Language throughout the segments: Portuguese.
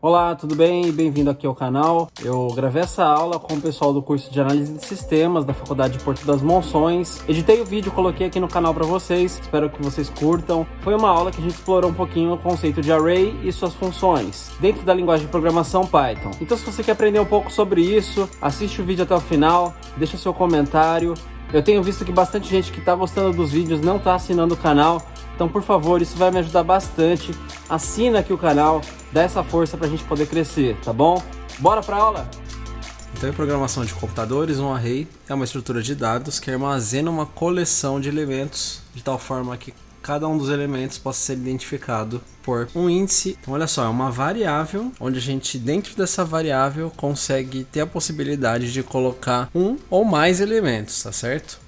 Olá, tudo bem? Bem-vindo aqui ao canal. Eu gravei essa aula com o pessoal do curso de Análise de Sistemas da Faculdade de Porto das Monções. Editei o vídeo, coloquei aqui no canal para vocês, espero que vocês curtam. Foi uma aula que a gente explorou um pouquinho o conceito de Array e suas funções, dentro da linguagem de programação Python. Então se você quer aprender um pouco sobre isso, assiste o vídeo até o final, deixa seu comentário. Eu tenho visto que bastante gente que está gostando dos vídeos não está assinando o canal, então por favor, isso vai me ajudar bastante. Assina aqui o canal, dá essa força para a gente poder crescer, tá bom? Bora para a aula? Então, em programação de computadores, um array é uma estrutura de dados que armazena uma coleção de elementos de tal forma que cada um dos elementos possa ser identificado por um índice. Então, olha só, é uma variável onde a gente, dentro dessa variável, consegue ter a possibilidade de colocar um ou mais elementos, tá certo?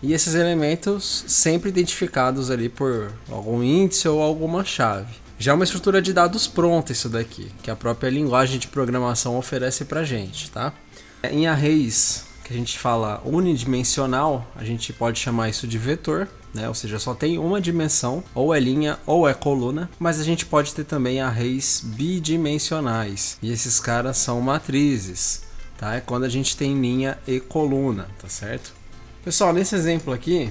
E esses elementos sempre identificados ali por algum índice ou alguma chave. Já é uma estrutura de dados pronta isso daqui, que a própria linguagem de programação oferece pra gente, tá? Em arrays, que a gente fala unidimensional, a gente pode chamar isso de vetor, né? Ou seja, só tem uma dimensão, ou é linha ou é coluna, mas a gente pode ter também arrays bidimensionais, e esses caras são matrizes, tá? É quando a gente tem linha e coluna, tá certo? Pessoal, nesse exemplo aqui,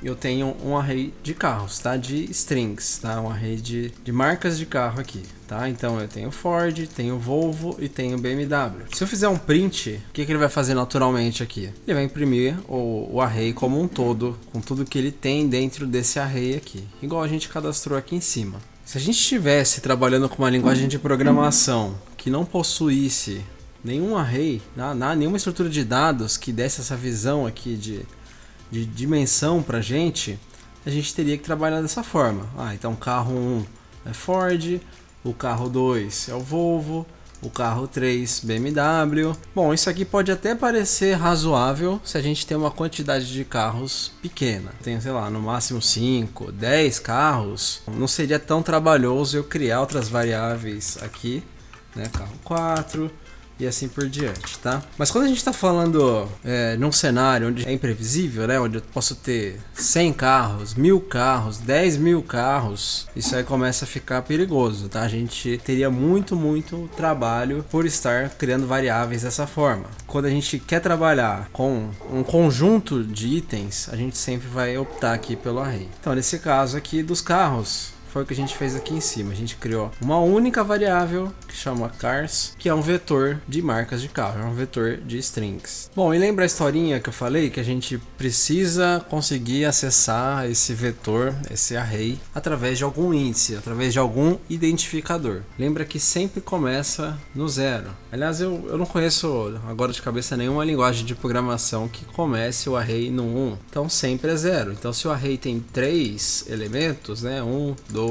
eu tenho um array de carros, tá? De strings, tá? Um array de marcas de carro aqui, tá? Então eu tenho Ford, tenho Volvo e tenho BMW. Se eu fizer um print, o que ele vai fazer naturalmente aqui? Ele vai imprimir o array como um todo, com tudo que ele tem dentro desse array aqui, igual a gente cadastrou aqui em cima. Se a gente estivesse trabalhando com uma linguagem de programação que não possuísse nenhum array, nenhuma estrutura de dados que desse essa visão aqui de dimensão pra gente, a gente teria que trabalhar dessa forma. Então o carro 1 é Ford, o carro 2 é o Volvo, o carro 3 BMW. Bom, isso aqui pode até parecer razoável se a gente tem uma quantidade de carros pequena. Tem, sei lá, no máximo 5, 10 carros. Não seria tão trabalhoso eu criar outras variáveis aqui, né? Carro 4... e assim por diante, tá? Mas quando a gente está falando num cenário onde é imprevisível, né? Onde eu posso ter 100 carros, 1000 carros, 10.000 carros, isso aí começa a ficar perigoso, tá? A gente teria muito trabalho por estar criando variáveis dessa forma. Quando a gente quer trabalhar com um conjunto de itens, a gente sempre vai optar aqui pelo array. Então, nesse caso aqui dos carros, foi o que a gente fez aqui em cima. A gente criou uma única variável que chama cars, que é um vetor de marcas de carro, é um vetor de strings. Bom, e lembra a historinha que eu falei que a gente precisa conseguir acessar esse vetor, esse array, através de algum índice, através de algum identificador. Lembra que sempre começa no zero. Aliás, eu não conheço agora de cabeça nenhuma linguagem de programação que comece o array no 1. Então sempre é zero. Então se o array tem 3 elementos, né, 1, 2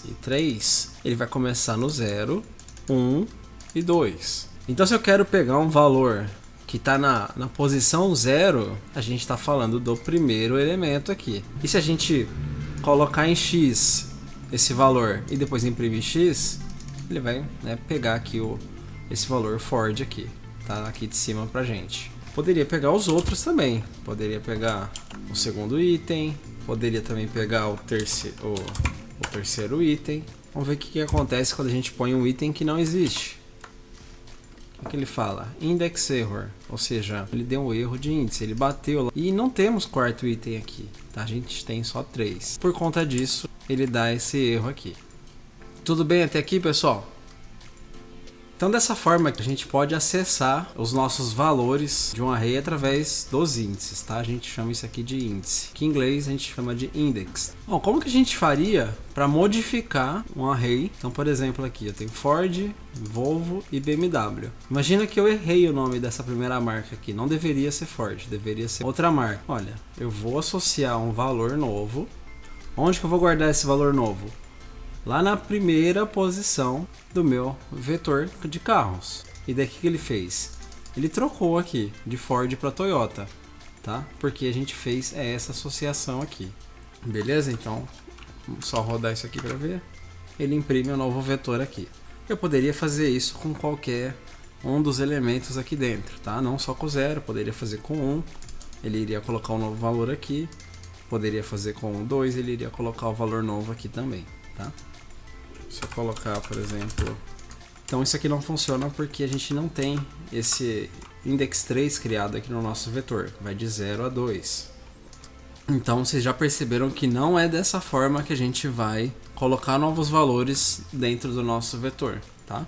e 3, ele vai começar no 0, 1 e 2. Então se eu quero pegar um valor que está na posição 0, a gente está falando do primeiro elemento aqui. E se a gente colocar em x esse valor e depois imprimir x, ele vai, né, pegar aqui esse valor Ford aqui, tá aqui de cima pra gente. Poderia pegar os outros também, poderia pegar o segundo item, poderia também pegar o terceiro item. Vamos ver o que acontece quando a gente põe um item que não existe. O que ele fala? Index error, ou seja, ele deu um erro de índice, ele bateu lá. E não temos quarto item aqui, tá? A gente tem só 3. Por conta disso, ele dá esse erro aqui. Tudo bem até aqui, pessoal? Então, dessa forma a gente pode acessar os nossos valores de um array através dos índices, tá? A gente chama isso aqui de índice, que em inglês a gente chama de index. Bom, como que a gente faria para modificar um array? Então, por exemplo, aqui eu tenho Ford, Volvo e BMW. Imagina que eu errei o nome dessa primeira marca aqui, não deveria ser Ford, deveria ser outra marca. Olha, eu vou associar um valor novo. Onde que eu vou guardar esse valor novo? Lá na primeira posição do meu vetor de carros. E daqui que ele fez? Ele trocou aqui de Ford para Toyota, tá? Porque a gente fez essa associação aqui. Beleza? Então, só rodar isso aqui para ver. Ele imprime um novo vetor aqui. Eu poderia fazer isso com qualquer um dos elementos aqui dentro, tá? Não só com 0, poderia fazer com 1. Ele iria colocar um novo valor aqui. Poderia fazer com 2, ele iria colocar o valor novo aqui também, tá? Se eu colocar, por exemplo, Então isso aqui não funciona porque a gente não tem esse index 3 criado aqui no nosso vetor, vai de 0 a 2. Então vocês já perceberam que não é dessa forma que a gente vai colocar novos valores dentro do nosso vetor, tá?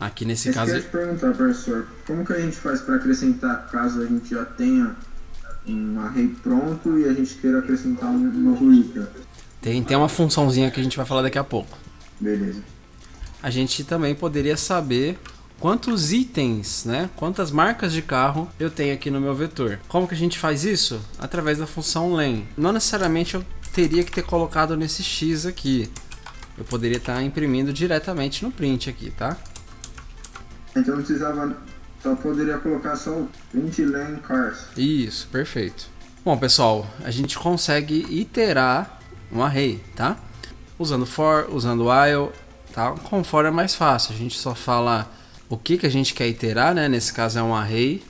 Aqui nesse caso... Eu queria te perguntar, professor, como que a gente faz para acrescentar caso a gente já tenha um array pronto e a gente queira acrescentar um novo item? Tem uma funçãozinha que a gente vai falar daqui a pouco. Beleza. A gente também poderia saber quantos itens, né, quantas marcas de carro eu tenho aqui no meu vetor. Como que a gente faz isso? Através da função len. Não necessariamente eu teria que ter colocado nesse x aqui. Eu poderia estar imprimindo diretamente no print aqui, tá? Então não precisava, só poderia colocar só o print len cars. Isso, perfeito. Bom, pessoal, a gente consegue iterar um array, tá? Usando for, usando while, tá? Com for é mais fácil, a gente só fala o que a gente quer iterar, né? Nesse caso é um array.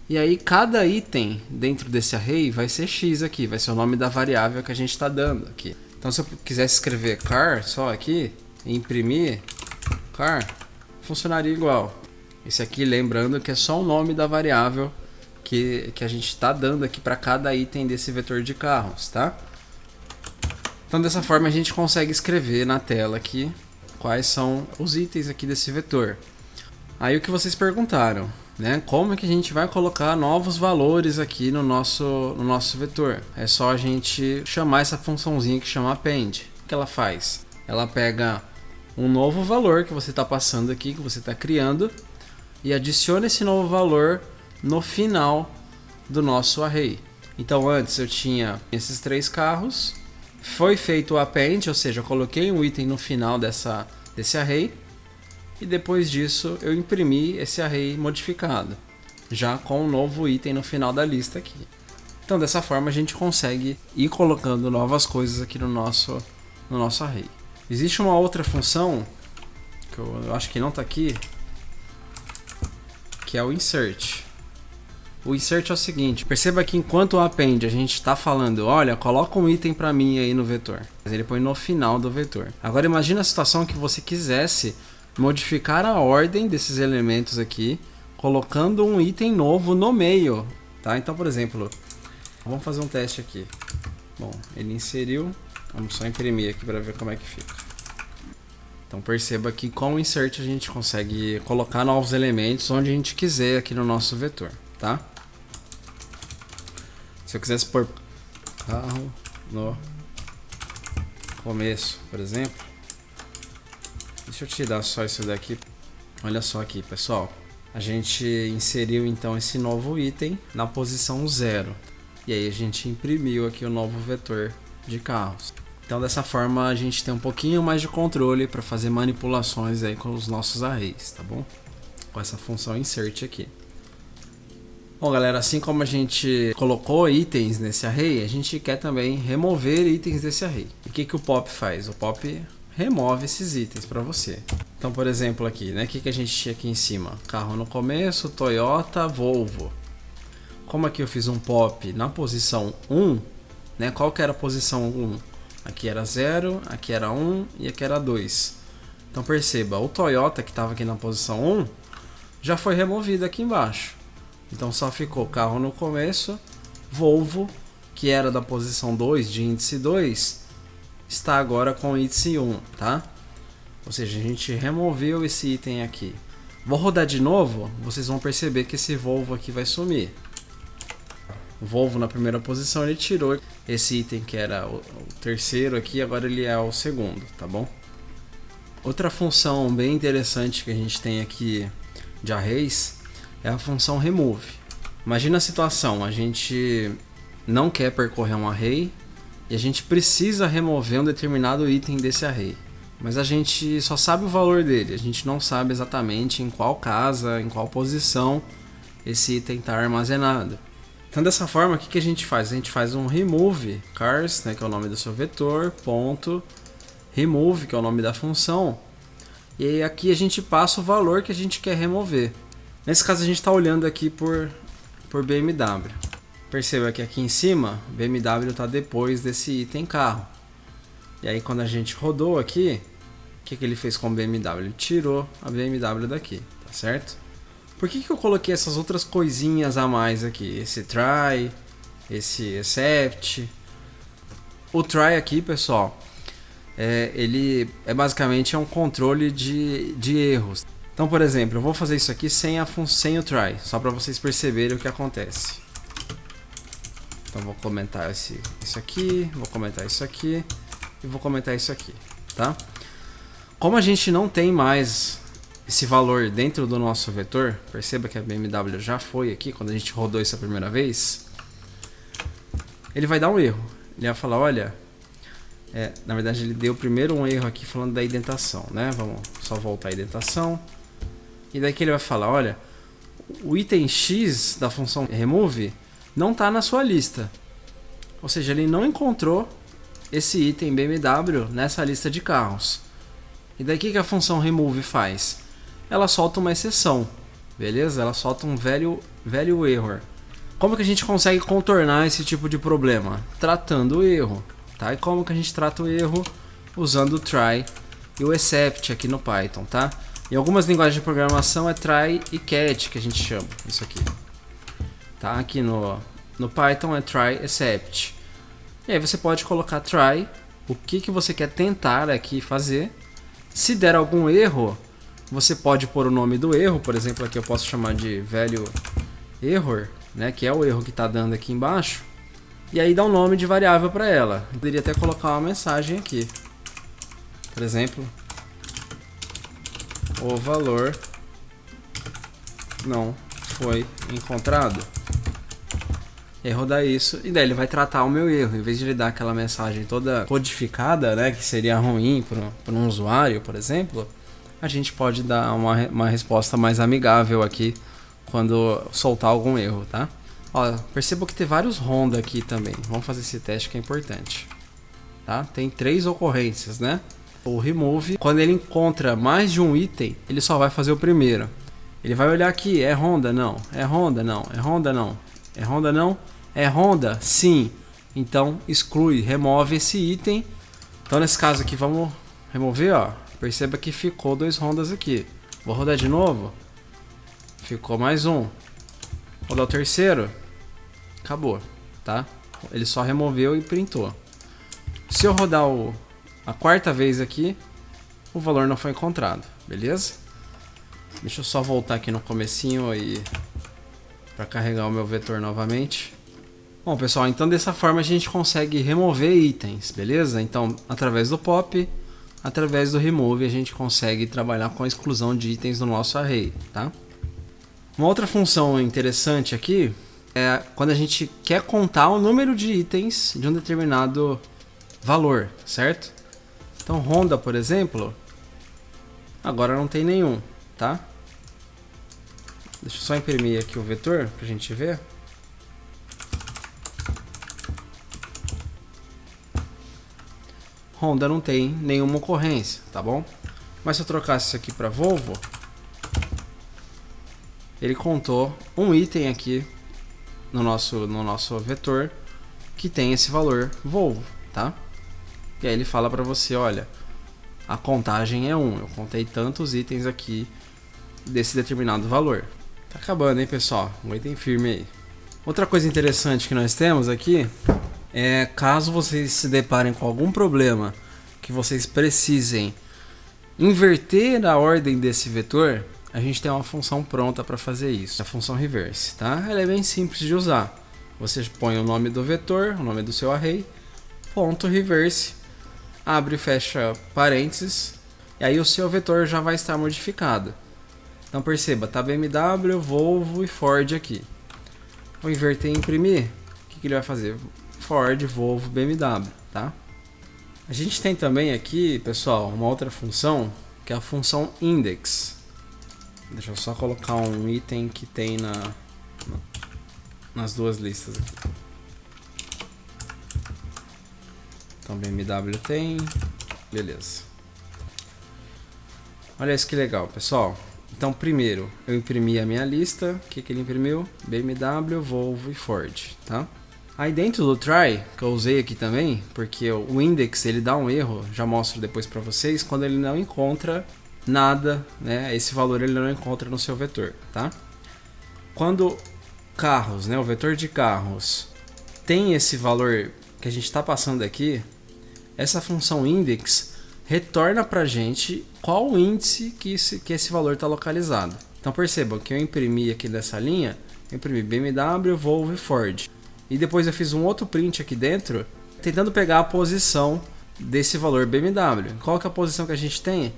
E aí cada item dentro desse array vai ser x aqui, vai ser o nome da variável que a gente está dando aqui. Então se eu quisesse escrever car só aqui, e imprimir car, funcionaria igual. Esse aqui, lembrando que é só o nome da variável que a gente está dando aqui para cada item desse vetor de carros, tá? Então dessa forma a gente consegue escrever na tela aqui quais são os itens aqui desse vetor. Aí o que vocês perguntaram, né? Como é que a gente vai colocar novos valores aqui no nosso vetor? É só a gente chamar essa funçãozinha que chama append. O que ela faz? Ela pega um novo valor que você está passando aqui, que você está criando, e adiciona esse novo valor no final do nosso array. Então antes eu tinha esses 3 carros, foi feito o append, ou seja, eu coloquei um item no final desse array, e depois disso eu imprimi esse array modificado, já com um novo item no final da lista aqui. Então dessa forma a gente consegue ir colocando novas coisas aqui no nosso array. Existe uma outra função, que eu acho que não está aqui, que é o insert. O insert é o seguinte, perceba que enquanto o append a gente está falando, olha, coloca um item para mim aí no vetor. Mas ele põe no final do vetor. Agora imagina a situação que você quisesse modificar a ordem desses elementos aqui, colocando um item novo no meio, tá? Então, por exemplo, vamos fazer um teste aqui. Bom, ele inseriu, vamos só imprimir aqui para ver como é que fica. Então perceba que com o insert a gente consegue colocar novos elementos onde a gente quiser aqui no nosso vetor, tá? Se eu quisesse pôr carro no começo, por exemplo, deixa eu tirar só isso daqui. Olha só aqui, pessoal. A gente inseriu então esse novo item na posição 0. E aí a gente imprimiu aqui o novo vetor de carros. Então dessa forma a gente tem um pouquinho mais de controle para fazer manipulações aí com os nossos arrays, tá bom? Com essa função insert aqui. Bom galera, assim como a gente colocou itens nesse array, a gente quer também remover itens desse array. E o que o pop faz? O pop remove esses itens para você. Então por exemplo aqui, né? O que a gente tinha aqui em cima? Carro no começo, Toyota, Volvo. Como aqui eu fiz um pop na posição 1, né? Qual que era a posição 1? Aqui era 0, aqui era 1 e aqui era 2. Então perceba, o Toyota que estava aqui na posição 1 já foi removido aqui embaixo. Então só ficou carro no começo, Volvo, que era da posição 2, de índice 2, está agora com índice 1, tá? Ou seja, a gente removeu esse item aqui. Vou rodar de novo, vocês vão perceber que esse Volvo aqui vai sumir. O Volvo na primeira posição ele tirou esse item que era o terceiro aqui, agora ele é o segundo, tá bom? Outra função bem interessante que a gente tem aqui de arrays é a função remove. Imagina a situação, a gente não quer percorrer um array e a gente precisa remover um determinado item desse array. Mas a gente só sabe o valor dele, a gente não sabe exatamente em qual casa, em qual posição esse item está armazenado. Então dessa forma, o que a gente faz? A gente faz um remove cars, né, que é o nome do seu vetor, ponto, remove, que é o nome da função, e aí aqui a gente passa o valor que a gente quer remover. Nesse caso a gente está olhando aqui por BMW. Perceba que aqui em cima, BMW está depois desse item carro. E aí quando a gente rodou aqui, que ele fez com a BMW? Ele tirou a BMW daqui, tá certo? Por que eu coloquei essas outras coisinhas a mais aqui? Esse try, esse except. O try aqui, pessoal, ele é basicamente um controle de erros. Então, por exemplo, eu vou fazer isso aqui sem o try, só para vocês perceberem o que acontece. Então, vou comentar isso aqui, vou comentar isso aqui e vou comentar isso aqui, tá? Como a gente não tem mais esse valor dentro do nosso vetor, perceba que a BMW já foi aqui quando a gente rodou isso a primeira vez, ele vai dar um erro. Ele vai falar, olha, na verdade ele deu primeiro um erro aqui falando da indentação, né? Vamos só voltar a indentação. E daí que ele vai falar, olha, o item X da função remove não está na sua lista. Ou seja, ele não encontrou esse item BMW nessa lista de carros. E daí que a função remove faz? Ela solta uma exceção, beleza? Ela solta um value error. Como que a gente consegue contornar esse tipo de problema? Tratando o erro, tá? E como que a gente trata o erro? Usando o try e o except aqui no Python, tá? Em algumas linguagens de programação é try e catch que a gente chama isso aqui, tá? Aqui no Python é try except. E aí você pode colocar try, o que você quer tentar aqui fazer. Se der algum erro, você pode pôr o nome do erro, por exemplo, aqui eu posso chamar de value error, né, que é o erro que está dando aqui embaixo, e aí dá um nome de variável para ela. Eu poderia até colocar uma mensagem aqui, por exemplo, o valor não foi encontrado. E rodar isso, e daí ele vai tratar o meu erro, em vez de ele dar aquela mensagem toda codificada, né, que seria ruim para um usuário, por exemplo, a gente pode dar uma resposta mais amigável aqui quando soltar algum erro, tá? Ó, perceba que tem vários Honda aqui também. Vamos fazer esse teste que é importante, tá? Tem 3 ocorrências, né? O remove, quando ele encontra mais de um item, ele só vai fazer o primeiro. Ele vai olhar aqui, é Honda? Não. É Honda? Não. É Honda? Não. É Honda? Não. É Honda? Sim. Então, exclui, remove esse item. Então, nesse caso aqui, vamos remover, ó. Perceba que ficou 2 Hondas aqui. Vou rodar de novo. Ficou mais um. Rodar o terceiro. Acabou, tá? Ele só removeu e printou. Se eu rodar a quarta vez aqui, o valor não foi encontrado, beleza? Deixa eu só voltar aqui no comecinho aí para carregar o meu vetor novamente. Bom, pessoal, então dessa forma a gente consegue remover itens, beleza? Então, através do pop, através do remove, a gente consegue trabalhar com a exclusão de itens do nosso array, tá? Uma outra função interessante aqui é quando a gente quer contar o número de itens de um determinado valor, certo? Então, Honda, por exemplo, agora não tem nenhum, tá? Deixa eu só imprimir aqui o vetor pra gente ver. Honda não tem nenhuma ocorrência, tá bom? Mas se eu trocasse isso aqui para Volvo, ele contou um item aqui no nosso vetor que tem esse valor Volvo, tá? E aí ele fala para você, olha, a contagem é 1, eu contei tantos itens aqui desse determinado valor. Tá acabando, hein, pessoal? Um item firme aí. Outra coisa interessante que nós temos aqui é, caso vocês se deparem com algum problema que vocês precisem inverter a ordem desse vetor, a gente tem uma função pronta para fazer isso, a função reverse, tá? Ela é bem simples de usar. Você põe o nome do vetor, o nome do seu array, ponto reverse, abre e fecha parênteses, e aí o seu vetor já vai estar modificado. Então perceba, tá BMW, Volvo e Ford aqui. Vou inverter e imprimir, o que ele vai fazer? Ford, Volvo, BMW, tá? A gente tem também aqui, pessoal, uma outra função, que é a função index. Deixa eu só colocar um item que tem nas duas listas aqui. Então BMW tem, beleza. Olha isso que legal, pessoal. Então primeiro eu imprimi a minha lista. O que ele imprimiu? BMW, Volvo e Ford, tá? Aí dentro do try, que eu usei aqui também, porque o index ele dá um erro, já mostro depois para vocês, quando ele não encontra nada, né? Esse valor ele não encontra no seu vetor, tá? Quando carros, né, o vetor de carros tem esse valor que a gente está passando aqui, essa função index retorna para a gente qual o índice que esse valor está localizado. Então percebam que eu imprimi aqui dessa linha, eu imprimi BMW, Volvo e Ford. E depois eu fiz um outro print aqui dentro, tentando pegar a posição desse valor BMW. Qual que é a posição que a gente tem?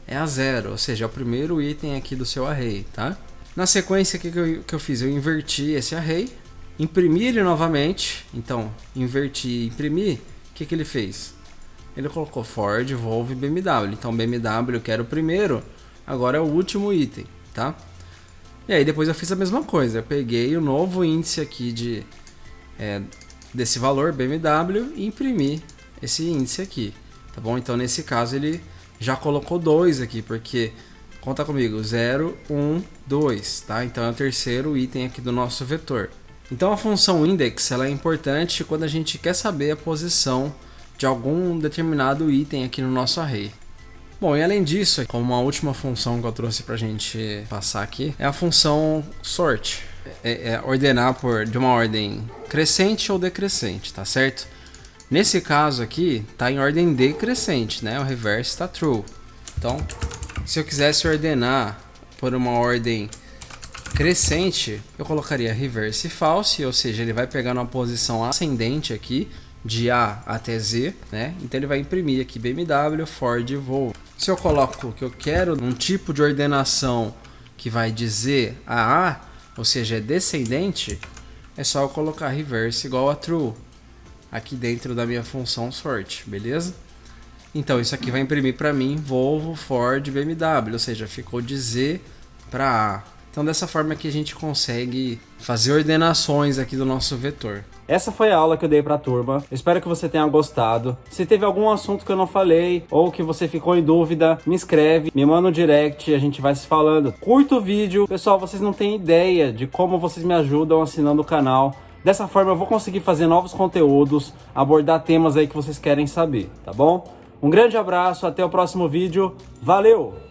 É a 0, ou seja, é o primeiro item aqui do seu array, tá? Na sequência, o que eu fiz? Eu inverti esse array, imprimi ele novamente. Então, inverti e imprimi, o que ele fez? Ele colocou Ford, Volvo e BMW. Então, BMW, que era o primeiro, agora é o último item, tá? E aí, depois eu fiz a mesma coisa. Eu peguei o novo índice aqui desse valor, BMW, e imprimi esse índice aqui, tá bom? Então, nesse caso, ele já colocou 2 aqui, porque... Conta comigo, 0, 1, 2, tá? Então é o terceiro item aqui do nosso vetor. Então a função index ela é importante quando a gente quer saber a posição de algum determinado item aqui no nosso array. Bom, e além disso, como uma última função que eu trouxe pra gente passar aqui, é a função sort. É ordenar de uma ordem crescente ou decrescente, tá certo? Nesse caso aqui, tá em ordem decrescente, né? O reverse está true. Então... se eu quisesse ordenar por uma ordem crescente, eu colocaria reverse false, ou seja, ele vai pegar uma posição ascendente aqui, de A até Z, né? Então ele vai imprimir aqui BMW, Ford e Volvo. Se eu coloco que eu quero um tipo de ordenação que vai de Z a A, ou seja, é descendente, é só eu colocar reverse igual a true aqui dentro da minha função sort, beleza? Então isso aqui vai imprimir para mim Volvo, Ford, BMW, ou seja, ficou de Z para A. Então dessa forma que a gente consegue fazer ordenações aqui do nosso vetor. Essa foi a aula que eu dei para a turma, espero que você tenha gostado. Se teve algum assunto que eu não falei ou que você ficou em dúvida, me escreve, me manda um direct e a gente vai se falando. Curta o vídeo, pessoal, vocês não têm ideia de como vocês me ajudam assinando o canal. Dessa forma eu vou conseguir fazer novos conteúdos, abordar temas aí que vocês querem saber, tá bom? Um grande abraço, até o próximo vídeo, valeu!